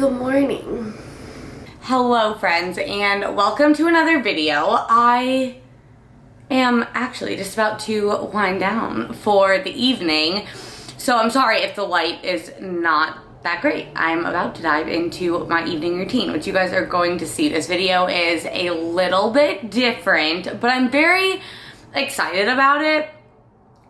Good morning. Hello friends, and welcome to another video. I am actually just about to wind down for the evening, so I'm sorry if the light is not that great. I'm about to dive into my evening routine, which you guys are going to see. This video is a little bit different, but I'm very excited about it.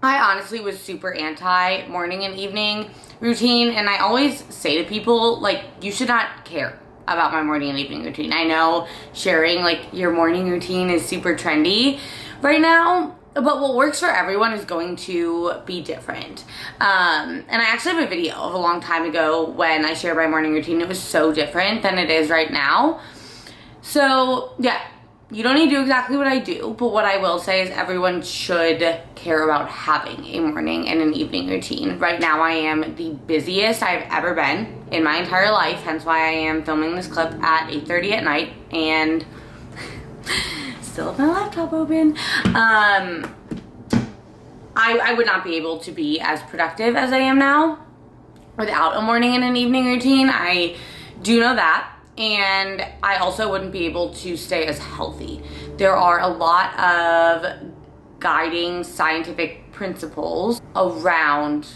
I honestly was super anti morning and evening routine, and I always say to people, like, you should not care about my morning and evening routine. I know sharing like your morning routine is super trendy right now, but what works for everyone is going to be different. And I actually have a video of a long time ago when I shared my morning routine. It was so different than it is right now. So yeah, you don't need to do exactly what I do, but what I will say is everyone should care about having a morning and an evening routine. Right now I am the busiest I've ever been in my entire life, hence why I am filming this clip at 8:30 at night and still have my laptop open. I would not be able to be as productive as I am now without a morning and an evening routine. I do know that. And I also wouldn't be able to stay as healthy. There are a lot of guiding scientific principles around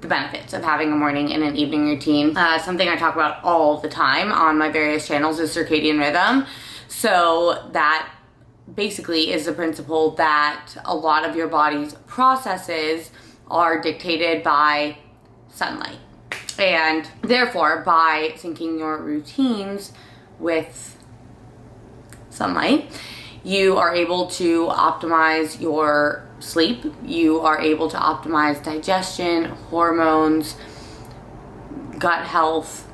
the benefits of having a morning and an evening routine. Something I talk about all the time on my various channels is circadian rhythm. So that basically is the principle that a lot of your body's processes are dictated by sunlight. And therefore, by syncing your routines with sunlight, you are able to optimize your sleep. You are able to optimize digestion, hormones, gut health,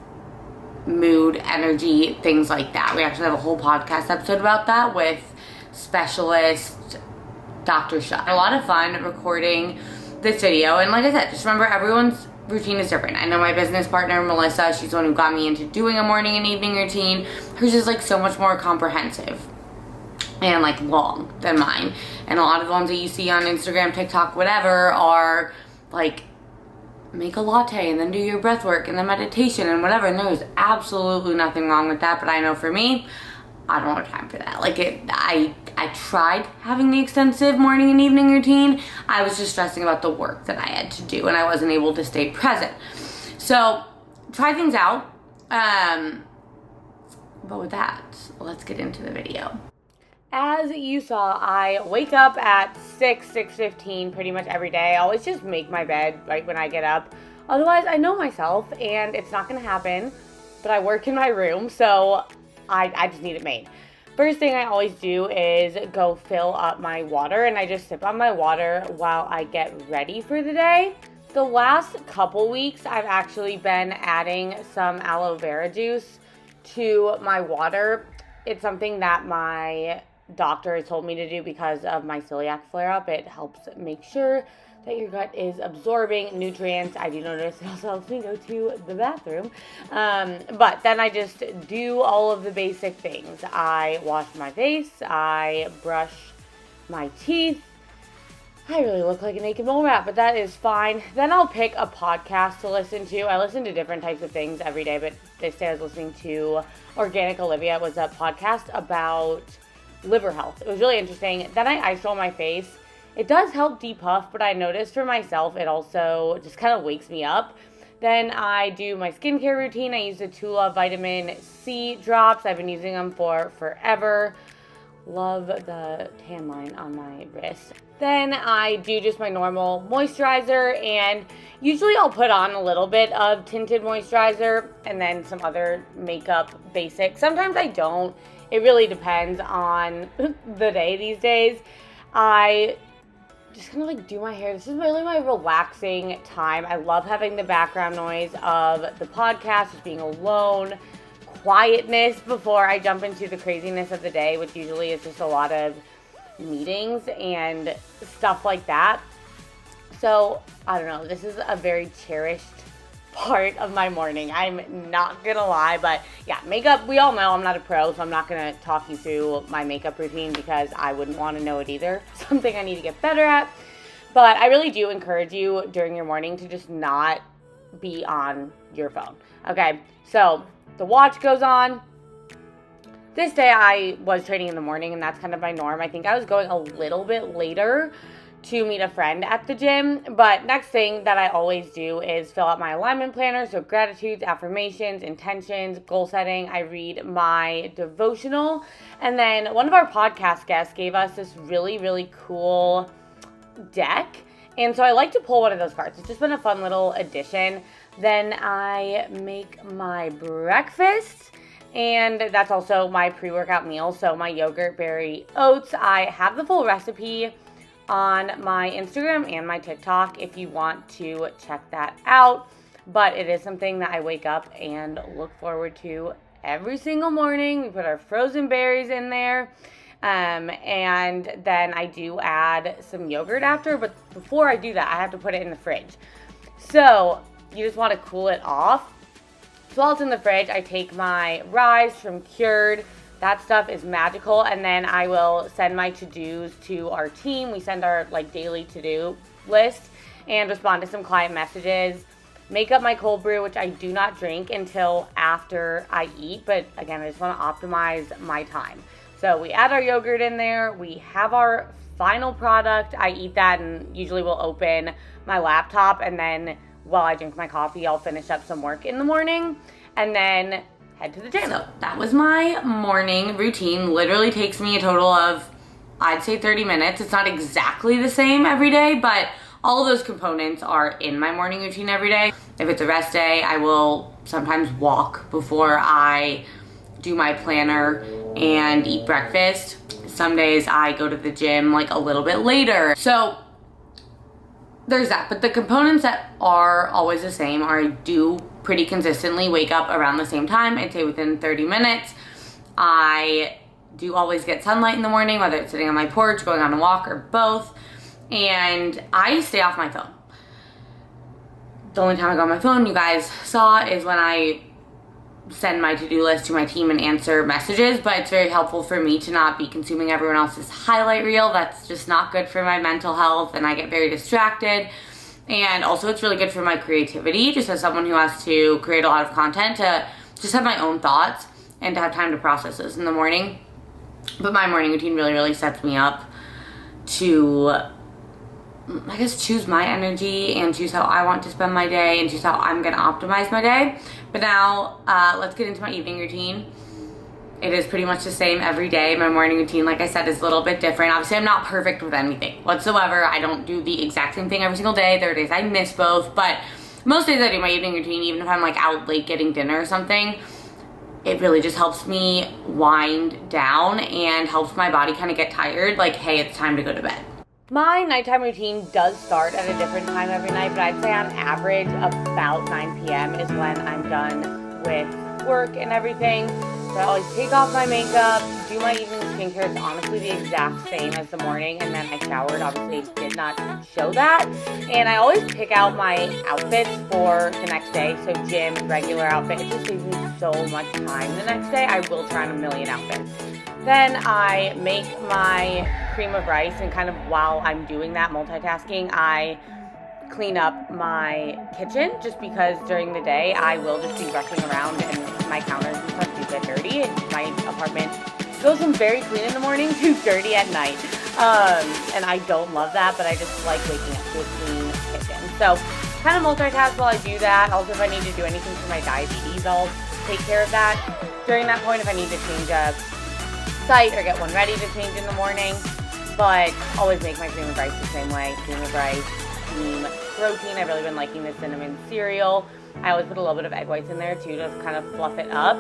mood, energy, things like that. We actually have a whole podcast episode about that with specialist Dr. Shah. A lot of fun recording this video. And like I said, just remember, everyone's routine is different. I know my business partner, Melissa, she's the one who got me into doing a morning and evening routine. Hers is like so much more comprehensive and like long than mine. And a lot of the ones that you see on Instagram, TikTok, whatever, are like, make a latte and then do your breath work and then meditation and whatever. And there's absolutely nothing wrong with that. But I know for me, I don't have time for that. Like I tried having the extensive morning and evening routine. I was just stressing about the work that I had to do and I wasn't able to stay present. So try things out. But with that, let's get into the video. As you saw, I wake up at 6:15 pretty much every day. I always just make my bed right when I get up. Otherwise, I know myself and it's not gonna happen, but I work in my room, so I just need it made. First thing I always do is go fill up my water, and I just sip on my water while I get ready for the day. The last couple weeks, I've actually been adding some aloe vera juice to my water. It's something that my doctor has told me to do because of my celiac flare-up. It helps make sure that your gut is absorbing nutrients. I do notice it also helps me go to the bathroom. But then I just do all of the basic things. I wash my face, I brush my teeth. I really look like a naked mole rat, but that is fine. Then I'll pick a podcast to listen to. I listen to different types of things every day, but this day I was listening to Organic Olivia. It was a podcast about liver health. It was really interesting. Then I ice roll my face. It does help depuff, but I noticed for myself it also just kind of wakes me up. Then I do my skincare routine. I use the Tula vitamin C drops. I've been using them for forever. Love the tan line on my wrist. Then I do just my normal moisturizer, and usually I'll put on a little bit of tinted moisturizer and then some other makeup basics. Sometimes I don't. It really depends on the day these days. I just kind of like do my hair. This is really my relaxing time. I love having the background noise of the podcast, just being alone, quietness before I jump into the craziness of the day, which usually is just a lot of meetings and stuff like that. So I don't know, this is a very cherished part of my morning. I'm not gonna lie, but yeah, makeup, we all know I'm not a pro, so I'm not gonna talk you through my makeup routine because I wouldn't want to know it either. Something I need to get better at. But I really do encourage you during your morning to just not be on your phone. Okay, so the watch goes on. This day I was training in the morning, and that's kind of my norm. I think I was going a little bit later to meet a friend at the gym. But next thing that I always do is fill out my alignment planner. So gratitudes, affirmations, intentions, goal setting. I read my devotional. And then one of our podcast guests gave us this really, really cool deck. And so I like to pull one of those cards. It's just been a fun little addition. Then I make my breakfast. And that's also my pre-workout meal. So my yogurt, berry, oats. I have the full recipe on my Instagram and my TikTok if you want to check that out. But it is something that I wake up and look forward to every single morning. We put our frozen berries in there. And then I do add some yogurt after. But before I do that, I have to put it in the fridge. So you just want to cool it off. So while it's in the fridge, I take my Rise from Cured. That stuff is magical. And then I will send my to-dos to our team. We send our daily to-do list and respond to some client messages. Make up my cold brew, which I do not drink until after I eat. But again, I just want to optimize my time. So we add our yogurt in there. We have our final product. I eat that, and usually we'll open my laptop, and then while I drink my coffee, I'll finish up some work in the morning and then head to the gym. So that was my morning routine. Literally takes me a total of, I'd say 30 minutes. It's not exactly the same every day, but all of those components are in my morning routine every day. If it's a rest day, I will sometimes walk before I do my planner and eat breakfast. Some days I go to the gym a little bit later. So there's that, but the components that are always the same are I do pretty consistently wake up around the same time. I'd say within 30 minutes. I do always get sunlight in the morning, whether it's sitting on my porch, going on a walk, or both. And I stay off my phone. The only time I go on my phone, you guys saw, is when I send my to-do list to my team and answer messages, but it's very helpful for me to not be consuming everyone else's highlight reel. That's just not good for my mental health, and I get very distracted. And also it's really good for my creativity, just as someone who has to create a lot of content, to just have my own thoughts and to have time to process this in the morning. But my morning routine really, really sets me up to, I guess, choose my energy and choose how I want to spend my day and choose how I'm going to optimize my day. But now let's get into my evening routine. It is pretty much the same every day. My morning routine, like I said, is a little bit different. Obviously, I'm not perfect with anything whatsoever. I don't do the exact same thing every single day. There are days I miss both, but most days I do my evening routine, even if I'm out late getting dinner or something. It really just helps me wind down and helps my body kind of get tired. Hey, it's time to go to bed. My nighttime routine does start at a different time every night, but I'd say on average about 9 p.m. is when I'm done with work and everything. So I always take off my makeup, do my evening skincare. It's honestly the exact same as the morning, and then I showered. Obviously, it did not show that. And I always pick out my outfits for the next day. So gym, regular outfit. It just saves me so much time the next day. I will try on a million outfits. Then I make my cream of rice, and kind of while I'm doing that, multitasking, I clean up my kitchen, just because during the day I will just be rushing around and my counters and stuff do get dirty. My apartment goes from very clean in the morning to dirty at night. And I don't love that, but I just like waking up to a clean kitchen. So kind of multitask while I do that. Also, if I need to do anything for my diabetes, I'll take care of that. During that point, if I need to change a site or get one ready to change in the morning, but always make my cream of rice the same way. Cream of rice, cream protein. I've really been liking the cinnamon cereal. I always put a little bit of egg whites in there too to kind of fluff it up.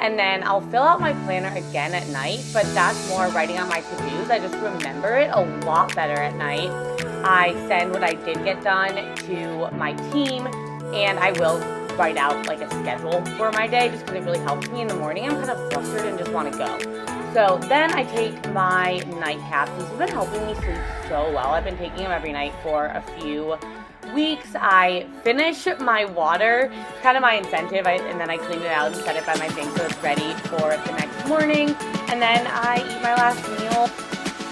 And then I'll fill out my planner again at night, but that's more writing out my to-dos. I just remember it a lot better at night. I send what I did get done to my team, and I will write out a schedule for my day, just because it really helps me in the morning. I'm kind of flustered and just want to go. So then I take my night caps. These have been helping me sleep so well. I've been taking them every night for a few weeks. I finish my water, it's kind of my incentive, and then I clean it out and set it by my sink so it's ready for the next morning. And then I eat my last meal,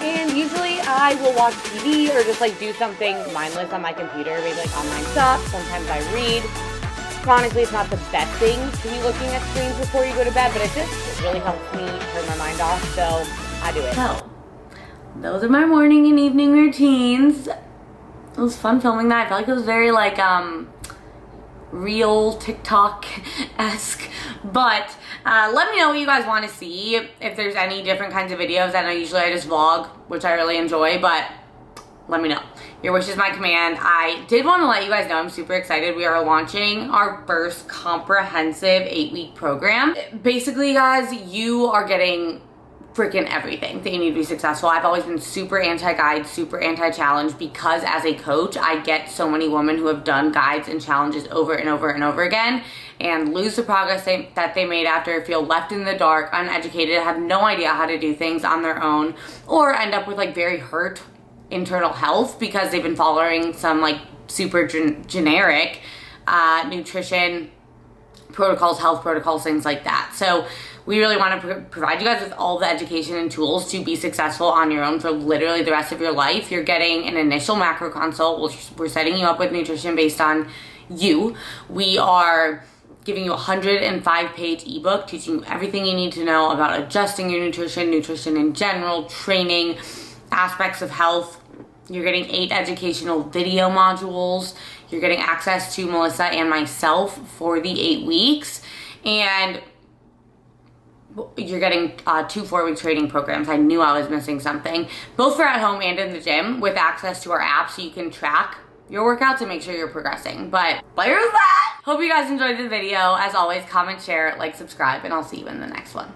and usually I will watch TV or just do something mindless on my computer, maybe online stuff. Sometimes I read. chronically, it's not the best thing to be looking at screens before you go to bed, but it really helps me turn my mind off, so I do it. So, those are my morning and evening routines. It was fun filming that. I felt like it was very like, real TikTok-esque, but let me know what you guys want to see, if there's any different kinds of videos. I know usually I just vlog, which I really enjoy, but let me know. Your wish is my command. I did want to let you guys know I'm super excited. We are launching our first comprehensive 8-week program. Basically, guys, you are getting freaking everything that you need to be successful. I've always been super anti-guide, super anti-challenge, because as a coach, I get so many women who have done guides and challenges over and over and over again and lose the progress that they made after, feel left in the dark, uneducated, have no idea how to do things on their own, or end up with like very hurt internal health because they've been following some like super generic nutrition protocols, health protocols, things like that. So we really want to provide you guys with all the education and tools to be successful on your own for literally the rest of your life. You're getting an initial macro consult. We're setting you up with nutrition based on you. We are giving you a 105-page ebook teaching you everything you need to know about adjusting your nutrition in general, training, aspects of health. You're getting 8 educational video modules. You're getting access to Melissa and myself for the 8 weeks. And you're getting 2 4-week training programs. I knew I was missing something. Both for at home and in the gym, with access to our app so you can track your workouts and make sure you're progressing. But there's that. Hope you guys enjoyed the video. As always, comment, share, like, subscribe, and I'll see you in the next one.